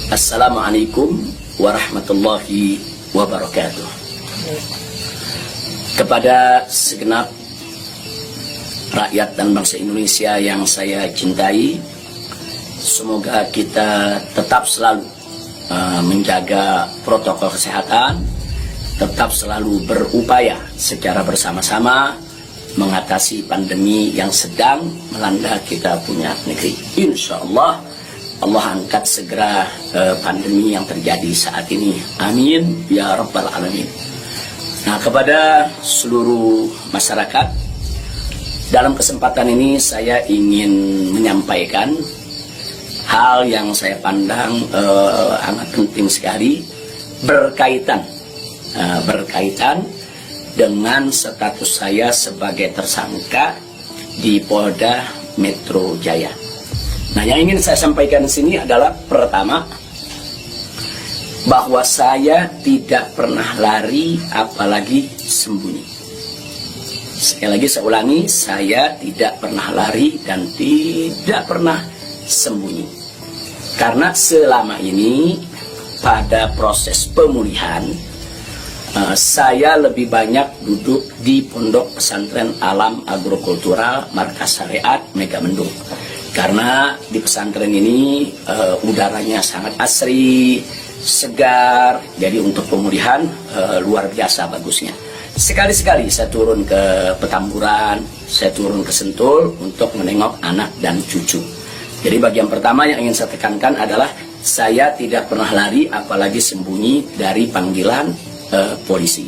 Assalamualaikum warahmatullahi wabarakatuh. Kepada segenap rakyat dan bangsa Indonesia yang saya cintai, semoga kita tetap selalu menjaga protokol kesehatan, tetap selalu berupaya secara bersama-sama mengatasi pandemi yang sedang melanda kita punya negeri. Insya Allah Allah angkat segera pandemi yang terjadi saat ini. Amin ya rabbal alamin. Nah, kepada seluruh masyarakat, dalam kesempatan ini saya ingin menyampaikan hal yang saya pandang amat penting sekali berkaitan dengan status saya sebagai tersangka di Polda Metro Jaya. Nah, yang ingin saya sampaikan di sini adalah pertama, bahwa saya tidak pernah lari apalagi sembunyi. Sekali lagi saya ulangi, saya tidak pernah lari dan tidak pernah sembunyi. Karena selama ini pada proses pemulihan, saya lebih banyak duduk di Pondok Pesantren Alam Agrokultural Markas Syariat Megamendung. Karena di pesantren ini udaranya sangat asri, segar, jadi untuk pemulihan luar biasa bagusnya. Sekali-sekali saya turun ke Petamburan, saya turun ke Sentul untuk menengok anak dan cucu. Jadi bagian pertama yang ingin saya tekankan adalah saya tidak pernah lari apalagi sembunyi dari panggilan polisi.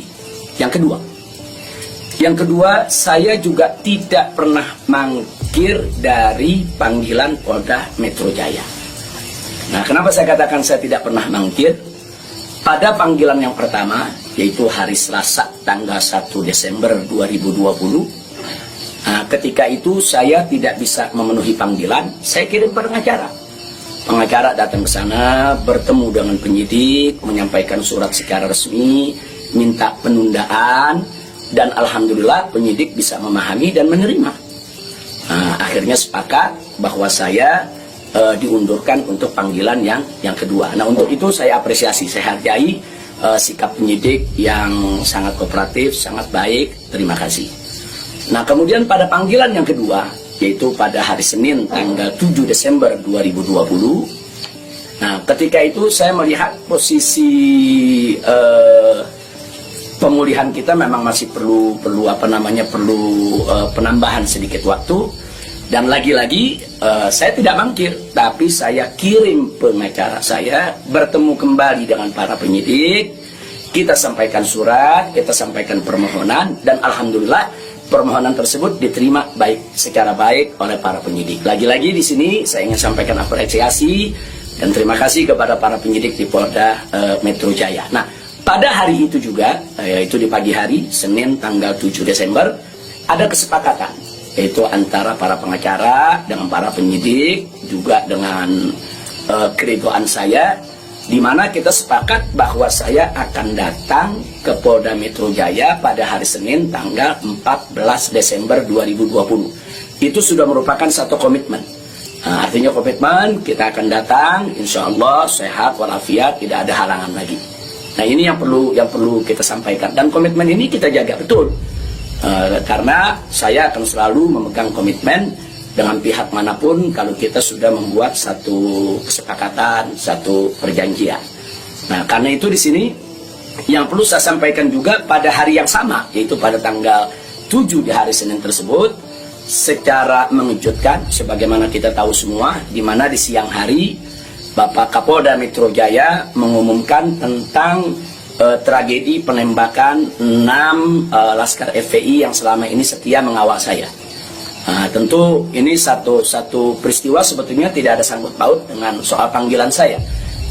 Yang kedua, saya juga tidak pernah mangkir dari panggilan Polda Metro Jaya. Nah, kenapa saya katakan saya tidak pernah mangkir? Pada panggilan yang pertama, yaitu hari Selasa tanggal 1 Desember 2020, nah, ketika itu saya tidak bisa memenuhi panggilan, saya kirim pengacara. Pengacara datang ke sana, bertemu dengan penyidik, menyampaikan surat secara resmi, minta penundaan, dan alhamdulillah penyidik bisa memahami dan menerima. Nah, akhirnya sepakat bahwa saya diundurkan untuk panggilan yang kedua. Nah, untuk itu saya apresiasi, saya hargai sikap penyidik yang sangat kooperatif, sangat baik. Terima kasih. Nah, kemudian pada panggilan yang kedua, yaitu pada hari Senin tanggal 7 Desember 2020. Nah, ketika itu saya melihat posisi pemulihan kita memang masih perlu penambahan sedikit waktu, dan lagi-lagi saya tidak mangkir, tapi saya kirim pengacara saya bertemu kembali dengan para penyidik, kita sampaikan surat, kita sampaikan permohonan, dan alhamdulillah permohonan tersebut diterima secara baik oleh para penyidik. Lagi-lagi di sini saya ingin sampaikan apresiasi dan terima kasih kepada para penyidik di Polda Metro Jaya. Nah, pada hari itu juga, yaitu di pagi hari, Senin tanggal 7 Desember, ada kesepakatan, yaitu antara para pengacara dengan para penyidik, juga dengan keridoan saya, di mana kita sepakat bahwa saya akan datang ke Polda Metro Jaya pada hari Senin tanggal 14 Desember 2020. Itu sudah merupakan satu komitmen. Nah, artinya komitmen, kita akan datang, insya Allah sehat walafiat, tidak ada halangan lagi. Nah, ini yang perlu kita sampaikan, dan komitmen ini kita jaga betul, karena saya akan selalu memegang komitmen dengan pihak manapun kalau kita sudah membuat satu kesepakatan, satu perjanjian. Nah, karena itu di sini yang perlu saya sampaikan juga pada hari yang sama, yaitu pada tanggal 7 di hari Senin tersebut, secara mengejutkan, sebagaimana kita tahu semua, di mana di siang hari Bapak Kapolda Metro Jaya mengumumkan tentang tragedi penembakan 6 Laskar FPI yang selama ini setia mengawal saya. Nah, tentu ini satu peristiwa sebetulnya tidak ada sangkut paut dengan soal panggilan saya.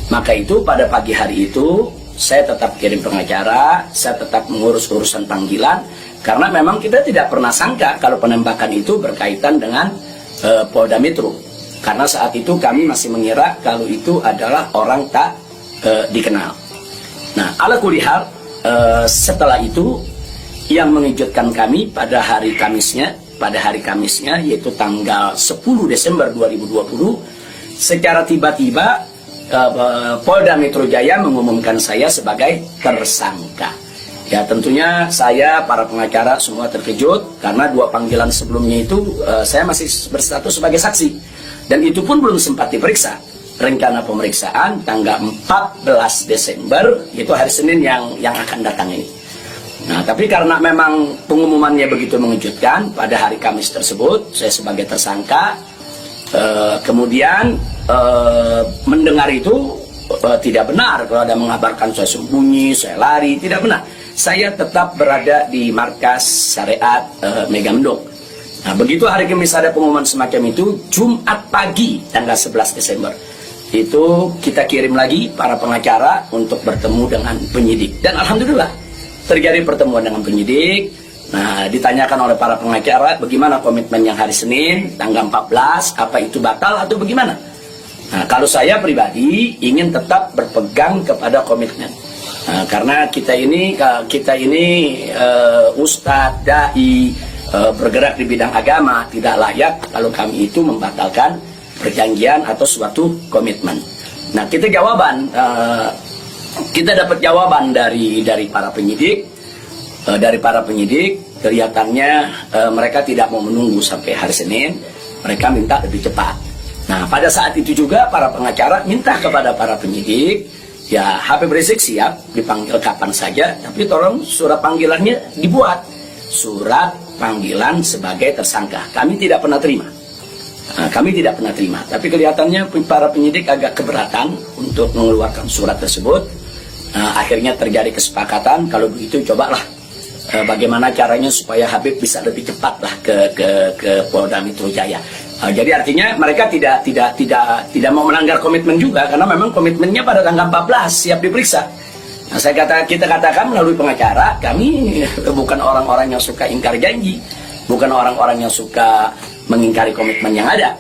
Maka itu pada pagi hari itu saya tetap kirim pengacara, saya tetap mengurus urusan panggilan, karena memang kita tidak pernah sangka kalau penembakan itu berkaitan dengan Polda Metro. Karena saat itu kami masih mengira kalau itu adalah orang tak dikenal. Nah, ala kulihal, setelah itu yang mengejutkan kami pada hari Kamisnya, yaitu tanggal 10 Desember 2020, secara tiba-tiba Polda Metro Jaya mengumumkan saya sebagai tersangka. Ya tentunya saya, para pengacara semua terkejut karena 2 panggilan sebelumnya itu saya masih berstatus sebagai saksi. Dan itu pun belum sempat diperiksa. Rencana pemeriksaan tanggal 14 Desember, itu hari Senin yang akan datang ini. Nah, tapi karena memang pengumumannya begitu mengejutkan, pada hari Kamis tersebut saya sebagai tersangka, kemudian mendengar itu tidak benar kalau ada mengabarkan saya sembunyi, saya lari, tidak benar. Saya tetap berada di markas syariat Megamendung. Nah, begitu hari Kamis ada pengumuman semacam itu, Jumat pagi tanggal 11 Desember itu kita kirim lagi para pengacara untuk bertemu dengan penyidik. Dan alhamdulillah terjadi pertemuan dengan penyidik. Nah, ditanyakan oleh para pengacara bagaimana komitmen yang hari Senin tanggal 14, apa itu batal atau bagaimana. Nah, kalau saya pribadi ingin tetap berpegang kepada komitmen. Nah, karena kita ini ustadz, dai, bergerak di bidang agama, tidak layak kalau kami itu membatalkan perjanjian atau suatu komitmen. Nah, kita dapat jawaban dari para penyidik. Kelihatannya mereka tidak mau menunggu sampai hari Senin, mereka minta lebih cepat. Nah, pada saat itu juga para pengacara minta kepada para penyidik, ya Habib Rizik siap dipanggil kapan saja, tapi tolong surat panggilannya dibuat. Surat panggilan sebagai tersangka. Kami tidak pernah terima. Tapi kelihatannya para penyidik agak keberatan untuk mengeluarkan surat tersebut. Akhirnya terjadi kesepakatan, kalau begitu cobalah bagaimana caranya supaya Habib bisa lebih cepatlah ke Polda Metro Jaya. Jadi artinya mereka tidak mau melanggar komitmen juga, karena memang komitmennya pada tanggal 14 siap diperiksa. Nah, kita katakan melalui pengacara, kami bukan orang-orang yang suka ingkar janji, bukan orang-orang yang suka mengingkari komitmen yang ada.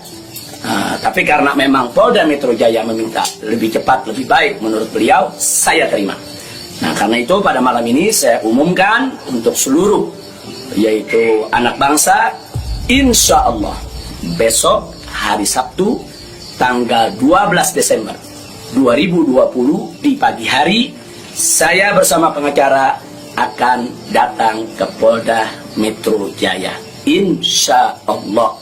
Tapi karena memang Polda Metro Jaya meminta lebih cepat, lebih baik menurut beliau, saya terima. Nah, karena itu pada malam ini saya umumkan untuk seluruh, yaitu anak bangsa, insya Allah besok hari Sabtu tanggal 12 Desember 2020 di pagi hari, saya bersama pengacara akan datang ke Polda Metro Jaya, insya Allah.